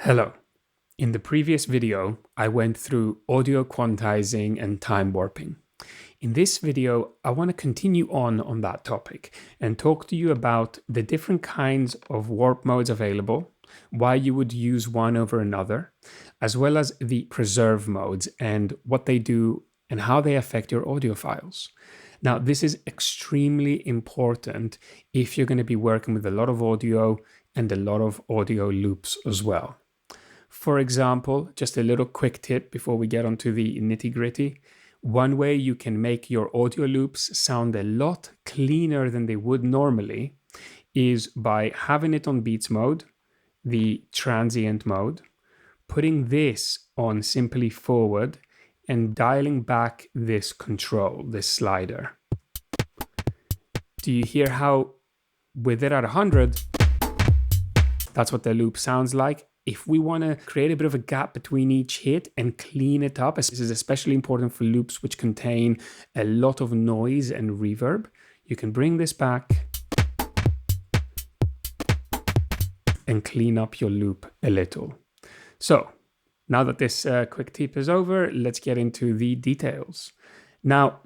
Hello. In the previous video, I went through audio quantizing and time warping. In this video, I want to continue on that topic and talk to you about the different kinds of warp modes available, why you would use one over another, as well as the preserve modes and what they do and how they affect your audio files. Now, this is extremely important if you're going to be working with a lot of audio and a lot of audio loops as well. For example, just a little quick tip before we get onto the nitty-gritty. One way you can make your audio loops sound a lot cleaner than they would normally is by having it on beats mode, the transient mode, putting this on simply forward, and dialing back this control, this slider. Do you hear how with it at 100, that's what the loop sounds like? If we want to create a bit of a gap between each hit and clean it up, this is especially important for loops which contain a lot of noise and reverb, you can bring this back and clean up your loop a little. So now that this quick tip is over, let's get into the details. Now,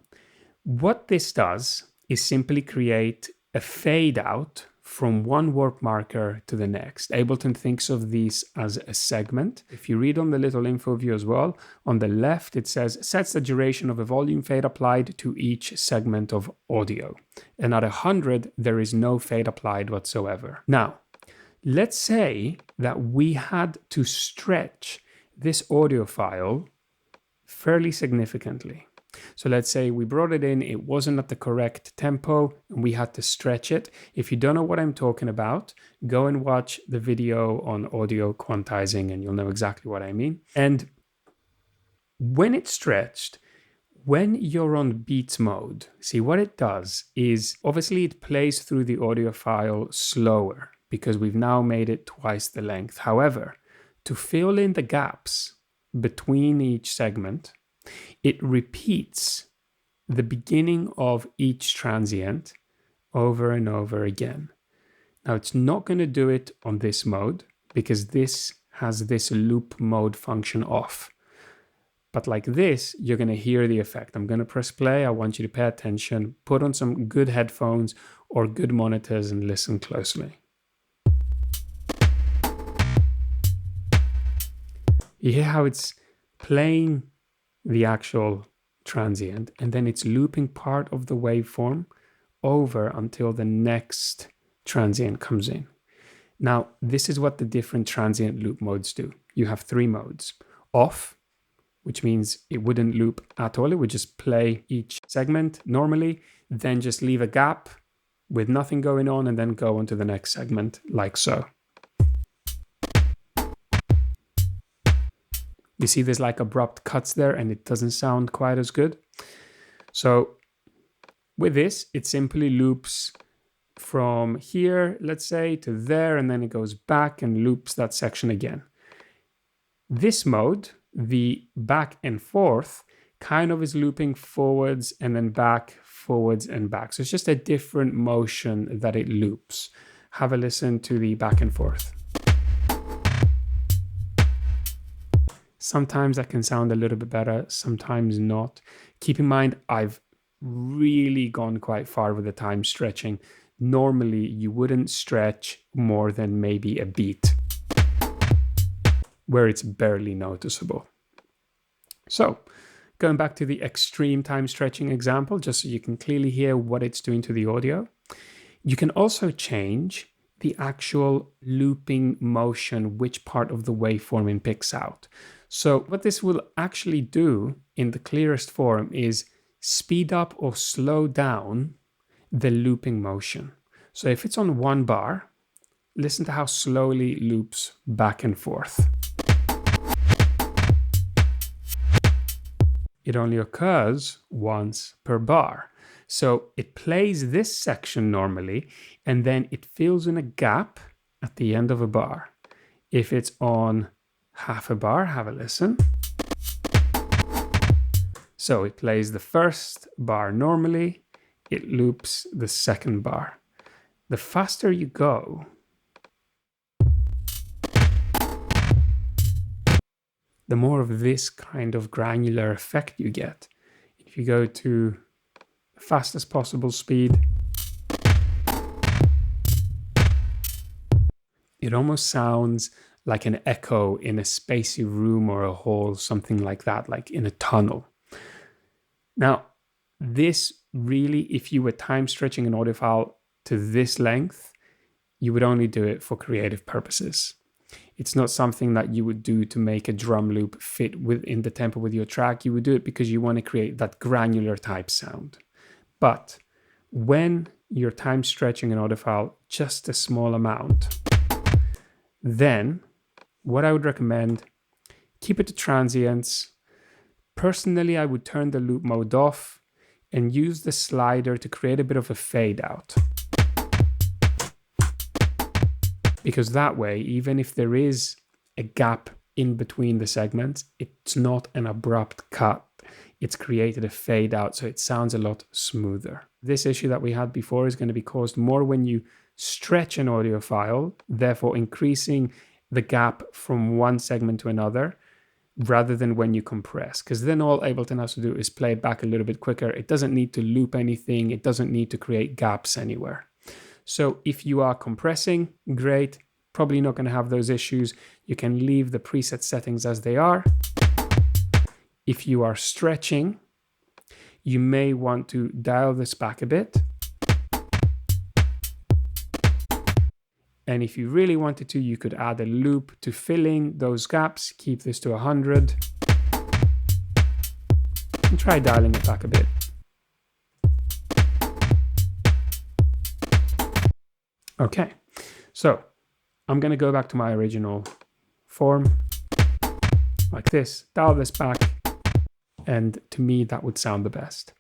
what this does is simply create a fade out from one warp marker to the next. Ableton thinks of these as a segment. If you read on the little info view as well, on the left it says sets the duration of a volume fade applied to each segment of audio. And at 100, there is no fade applied whatsoever. Now, let's say that we had to stretch this audio file fairly significantly. So let's say we brought it in, it wasn't at the correct tempo, and we had to stretch it. If you don't know what I'm talking about, go and watch the video on audio quantizing and you'll know exactly what I mean. And when it's stretched, when you're on beats mode, see what it does is obviously it plays through the audio file slower because we've now made it twice the length. However, to fill in the gaps between each segment, it repeats the beginning of each transient over and over again. Now, it's not going to do it on this mode because this has this loop mode function off. But like this, you're going to hear the effect. I'm going to press play. I want you to pay attention, put on some good headphones or good monitors and listen closely. You hear how it's playing the actual transient, and then it's looping part of the waveform over until the next transient comes in. Now, this is what the different transient loop modes do. You have three modes. Off, which means it wouldn't loop at all. It would just play each segment normally, then just leave a gap with nothing going on, and then go on to the next segment like so. You see there's like abrupt cuts there and it doesn't sound quite as good. So with this, it simply loops from here, let's say, to there, and then it goes back and loops that section again. This mode, the back and forth, kind of is looping forwards and then back, forwards and back. So it's just a different motion that it loops. Have a listen to the back and forth. Sometimes that can sound a little bit better, sometimes not. Keep in mind, I've really gone quite far with the time stretching. Normally, you wouldn't stretch more than maybe a beat, where it's barely noticeable. So, going back to the extreme time stretching example, just so you can clearly hear what it's doing to the audio. You can also change the actual looping motion, which part of the waveform it picks out. So what this will actually do in the clearest form is speed up or slow down the looping motion. So if it's on one bar, listen to how slowly it loops back and forth. It only occurs once per bar. So it plays this section normally, and then it fills in a gap at the end of a bar. If it's on half a bar, have a listen. So it plays the first bar normally, it loops the second bar. The faster you go, the more of this kind of granular effect you get. If you go to the fastest possible speed, it almost sounds like an echo in a spacey room or a hall, something like that, like in a tunnel. Now, this really, if you were time stretching an audio file to this length, you would only do it for creative purposes. It's not something that you would do to make a drum loop fit within the tempo with your track. You would do it because you want to create that granular type sound. But when you're time stretching an audio file just a small amount, then what I would recommend, keep it to transients. Personally, I would turn the loop mode off and use the slider to create a bit of a fade out. Because that way, even if there is a gap in between the segments, it's not an abrupt cut. It's created a fade out, so it sounds a lot smoother. This issue that we had before is going to be caused more when you stretch an audio file, therefore increasing the gap from one segment to another, rather than when you compress. Because then all Ableton has to do is play it back a little bit quicker. It doesn't need to loop anything. It doesn't need to create gaps anywhere. So if you are compressing, great, probably not going to have those issues. You can leave the preset settings as they are. If you are stretching, you may want to dial this back a bit. And if you really wanted to, you could add a loop to fill in those gaps, keep this to 100, and try dialing it back a bit. Okay, so I'm going to go back to my original form, like this, dial this back, and to me that would sound the best.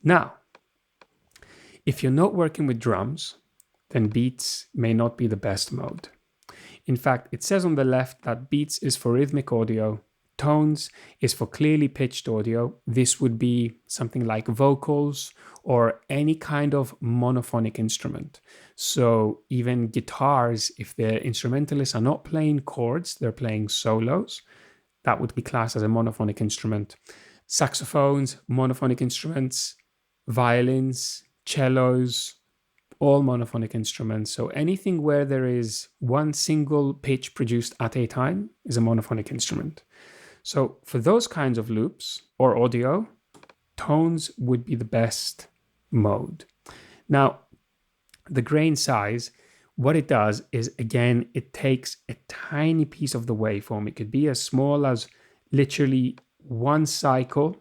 Now, if you're not working with drums, then beats may not be the best mode. In fact, it says on the left that beats is for rhythmic audio, tones is for clearly pitched audio. This would be something like vocals or any kind of monophonic instrument. So even guitars, if the instrumentalists are not playing chords, they're playing solos, that would be classed as a monophonic instrument. Saxophones, monophonic instruments, violins, cellos, all monophonic instruments. So anything where there is one single pitch produced at a time is a monophonic instrument. So for those kinds of loops or audio, tones would be the best mode. Now, the grain size, what it does is, again, it takes a tiny piece of the waveform. It could be as small as literally one cycle,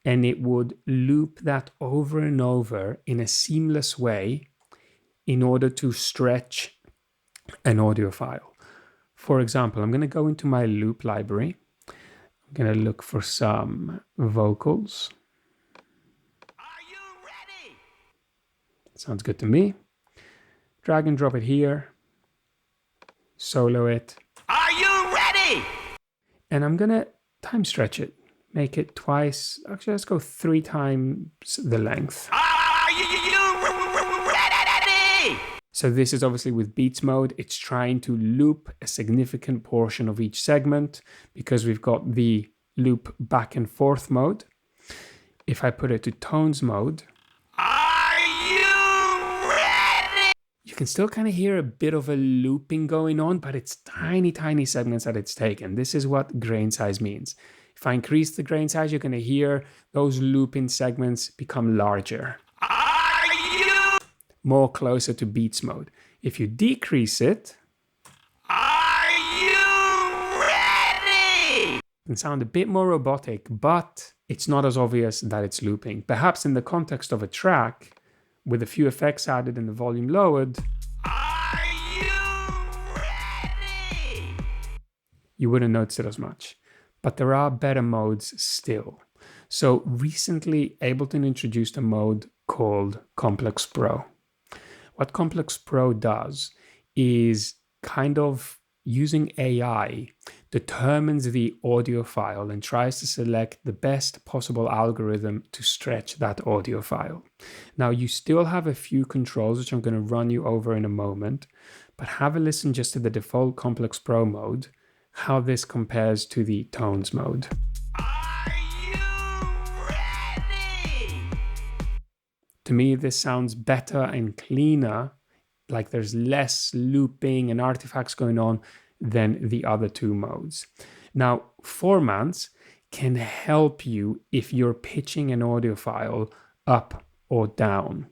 and it would loop that over and over in a seamless way in order to stretch an audio file. For example, I'm going to go into my loop library. I'm going to look for some vocals. Are you ready? Sounds good to me. Drag and drop it here. Solo it. Are you ready? And I'm going to time stretch it. Make it twice. Actually, let's go 3 times the length. Are you ready? So this is obviously with beats mode. It's trying to loop a significant portion of each segment because we've got the loop back and forth mode. If I put it to tones mode, Are you ready? you can still kind of hear a bit of a looping going on, but it's tiny, tiny segments that it's taken. This is what grain size means. If I increase the grain size, you're going to hear those looping segments become larger, Are you? more closer to beats mode. If you decrease it, Are you ready? it can sound a bit more robotic, but it's not as obvious that it's looping. Perhaps in the context of a track, with a few effects added and the volume lowered, Are you ready? you wouldn't notice it as much. But there are better modes still. So recently, Ableton introduced a mode called Complex Pro. What Complex Pro does is kind of using AI, determines the audio file and tries to select the best possible algorithm to stretch that audio file. Now, you still have a few controls, which I'm going to run you over in a moment, but have a listen just to the default Complex Pro mode. how this compares to the tones mode. Are you ready? To me, this sounds better and cleaner, like there's less looping and artifacts going on than the other two modes. Now, formants can help you if you're pitching an audio file up or down.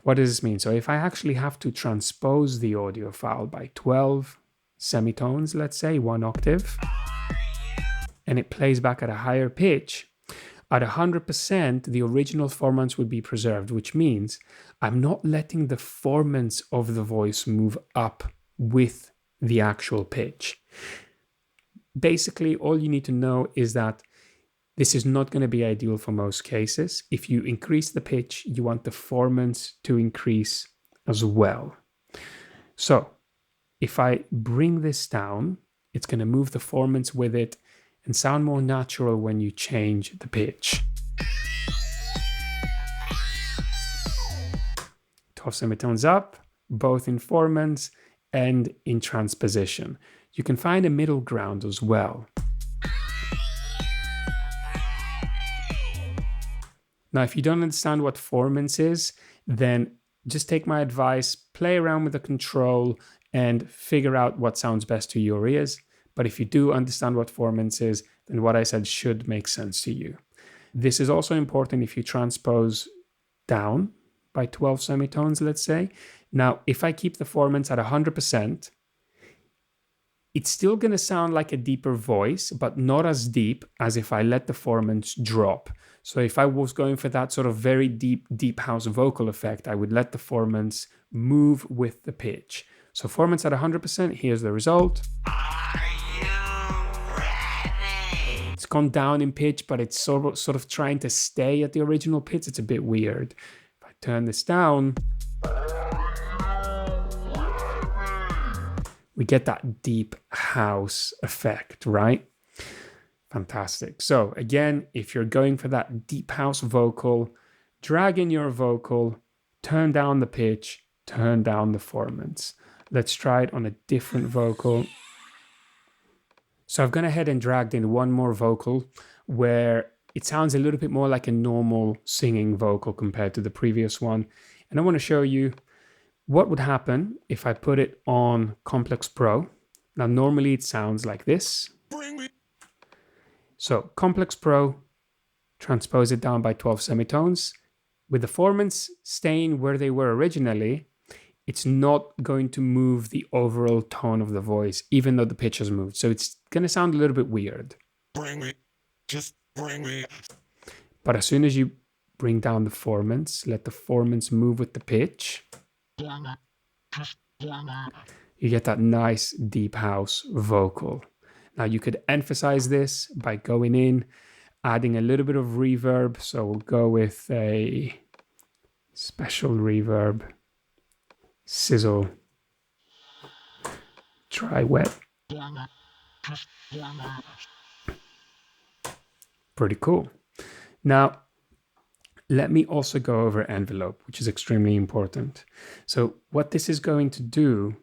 What does this mean? So if I actually have to transpose the audio file by 12 semitones, let's say 1 octave, and it plays back at a higher pitch, at 100%, the original formants would be preserved, which means I'm not letting the formants of the voice move up with the actual pitch. Basically, all you need to know is that this is not going to be ideal for most cases. If you increase the pitch, you want the formants to increase as well. So if I bring this down, it's going to move the formants with it and sound more natural when you change the pitch. 12 semitones up, both in formants and in transposition. You can find a middle ground as well. Now, if you don't understand what formants is, then just take my advice, play around with the control and figure out what sounds best to your ears. But if you do understand what formants is, then what I said should make sense to you. This is also important if you transpose down by 12 semitones, let's say. Now, if I keep the formants at 100%, it's still going to sound like a deeper voice, but not as deep as if I let the formants drop. So if I was going for that sort of very deep house vocal effect, I would let the formants move with the pitch. So formants at 100%, here's the result. Are you ready? It's gone down in pitch, but it's sort of trying to stay at the original pitch. It's a bit weird. If I turn this down, we get that deep house effect, right? Fantastic. So again, if you're going for that deep house vocal, drag in your vocal, turn down the pitch, turn down the formants. Let's try it on a different vocal. So I've gone ahead and dragged in one more vocal where it sounds a little bit more like a normal singing vocal compared to the previous one. And I want to show you what would happen if I put it on Complex Pro. Now, normally it sounds like this. So Complex Pro, transpose it down by 12 semitones. With the formants staying where they were originally, it's not going to move the overall tone of the voice, even though the pitch has moved. So it's going to sound a little bit weird. Just bring me. But as soon as you bring down the formants, let the formants move with the pitch, you get that nice deep house vocal. Now you could emphasize this by going in, adding a little bit of reverb. So we'll go with a special reverb, sizzle, dry wet. Pretty cool. Now, let me also go over envelope, which is extremely important. So what this is going to do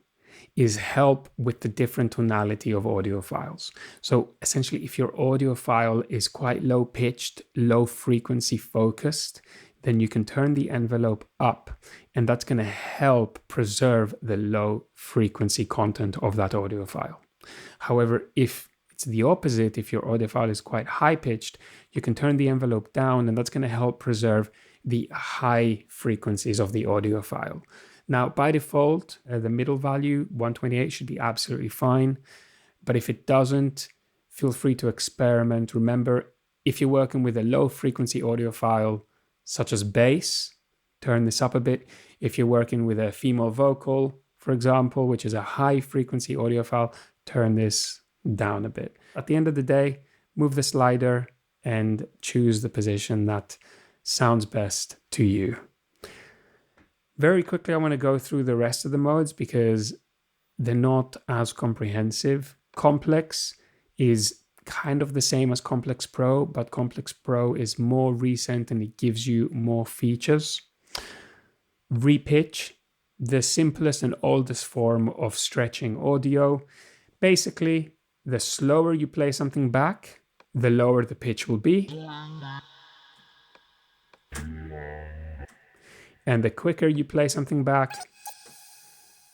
is help with the different tonality of audio files. So essentially, if your audio file is quite low pitched, low frequency focused, then you can turn the envelope up, and that's going to help preserve the low frequency content of that audio file. However, if it's the opposite, if your audio file is quite high pitched, you can turn the envelope down, and that's going to help preserve the high frequencies of the audio file. Now, by default, the middle value, 128, should be absolutely fine. But if it doesn't, feel free to experiment. Remember, if you're working with a low frequency audio file, such as bass, turn this up a bit. If you're working with a female vocal, for example, which is a high frequency audio file, turn this down a bit. At the end of the day, move the slider and choose the position that sounds best to you. Very quickly, I want to go through the rest of the modes because they're not as comprehensive. Complex is kind of the same as Complex Pro, but Complex Pro is more recent and it gives you more features. Repitch, the simplest and oldest form of stretching audio. Basically, The slower you play something back, the lower the pitch will be. And the quicker you play something back,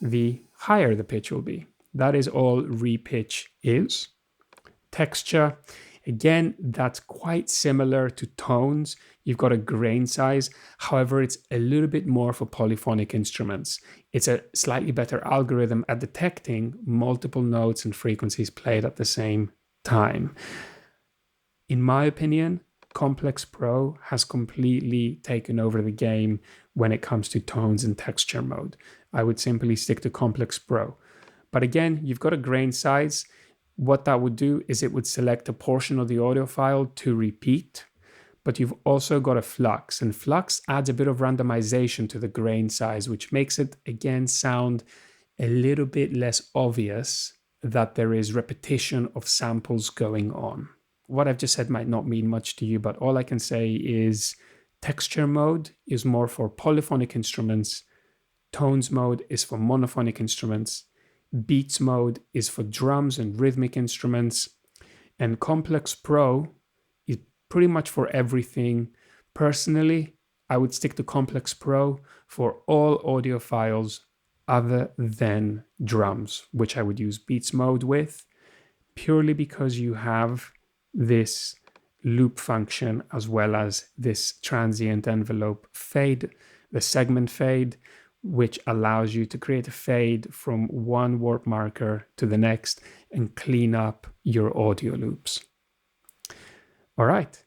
the higher the pitch will be. That is all repitch is. Texture, again, that's quite similar to tones. You've got a grain size. However, it's a little bit more for polyphonic instruments. It's a slightly better algorithm at detecting multiple notes and frequencies played at the same time. In my opinion, Complex Pro has completely taken over the game when it comes to tones and texture mode. I would simply stick to Complex Pro. But again, you've got a grain size. What that would do is it would select a portion of the audio file to repeat, but you've also got a flux, and flux adds a bit of randomization to the grain size, which makes it, again, sound a little bit less obvious that there is repetition of samples going on. What I've just said might not mean much to you, but all I can say is texture mode is more for polyphonic instruments, tones mode is for monophonic instruments, beats mode is for drums and rhythmic instruments, and Complex Pro is pretty much for everything. Personally, I would stick to Complex Pro for all audio files other than drums, which I would use beats mode with, purely because you have this loop function as well as this transient envelope fade, the segment fade, which allows you to create a fade from one warp marker to the next and clean up your audio loops. All right,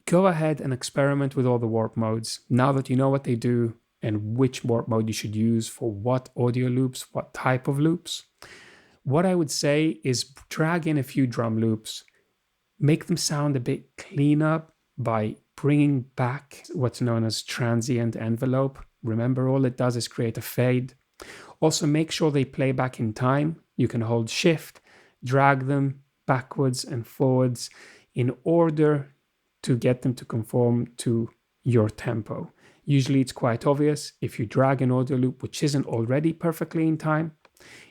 go ahead and experiment with all the warp modes. Now that you know what they do and which warp mode you should use for what audio loops, what type of loops, what I would say is drag in a few drum loops, make them sound a bit cleaner by bringing back what's known as transient envelope. Remember, all it does is create a fade. Also, make sure they play back in time. You can hold shift, drag them backwards and forwards in order to get them to conform to your tempo. Usually it's quite obvious. If you drag an audio loop which isn't already perfectly in time,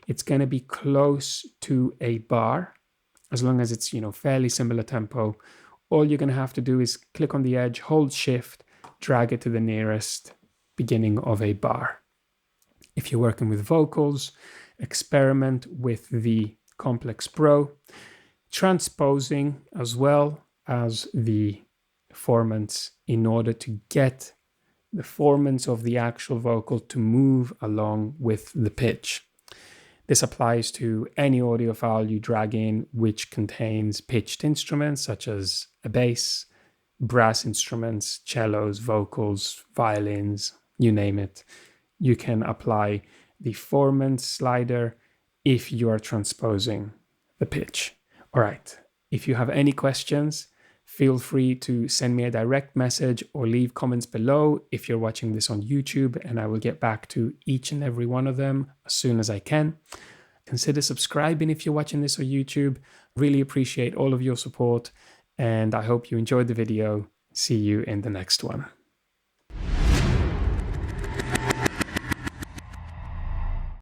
it's going to be close to a bar. As long as it's, fairly similar tempo, all you're going to have to do is click on the edge, hold shift, drag it to the nearest beginning of a bar. If you're working with vocals, experiment with the Complex Pro, transposing as well as the formants in order to get the formants of the actual vocal to move along with the pitch. This applies to any audio file you drag in which contains pitched instruments such as a bass, brass instruments, cellos, vocals, violins, you name it. You can apply the formant slider if you are transposing the pitch. All right, if you have any questions, feel free to send me a direct message or leave comments below if you're watching this on YouTube, and I will get back to each and every one of them as soon as I can. Consider subscribing if you're watching this on YouTube. Really appreciate all of your support, and I hope you enjoyed the video. See you in the next one.